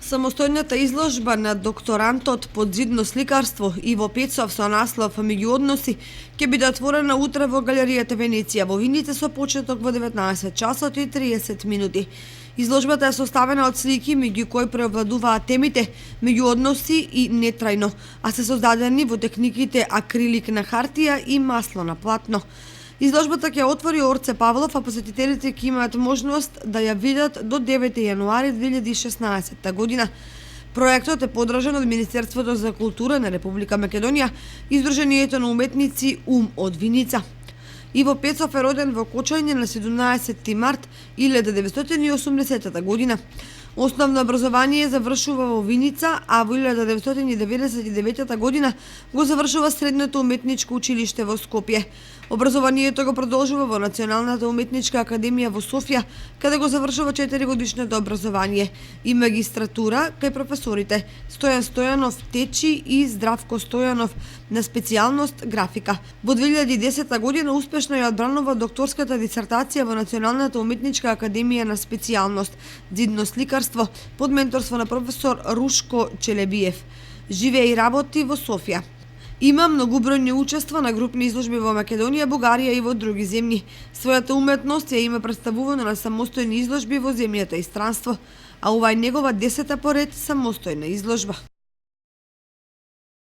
Самостојната изложба на докторантот по зидно сликарство Иво Пецов со наслов Меѓуодноси ќе биде отворена утре во галеријата Венеција во Виница со почеток во 19 часот и 30 минути. Изложбата е составена од слики меѓу кои преовладуваат темите меѓуодноси и нетрајно, а се создадени во техниките акрилик на хартија и масло на платно. Изложбата ќе отвори Орце Павлов, а посетителите ќе имаат можност да ја видат до 9 јануари 2016 година. Проектот е подржан од Министерството за култура на Република Македонија и Сдруженијето на уметници од Виница. Иво Пецов е роден во Кочање на 17 март 1980 година. Основно образование завршува во Виница, а во 1999 година го завршува Средното уметничко училиште во Скопје. Образованието го продолжува во Националната уметничка академија во Софија, каде го завршува 4-годишното образование и магистратура кај професорите Стојан Стојанов Течи и Здравко Стојанов на специјалност графика. Во 2010 година успешно ја одбранува докторската дисертација во Националната уметничка академија на специјалност зидно сликарство под менторство на професор Рушко Челебиев. Живее и работи во Софија. Има многубројни учества на групни изложби во Македонија, Бугарија и во други земји. Својата уметност ја има представувано на самостојни изложби во земјата и странство, а ова е негова 10-та поред самостојна изложба.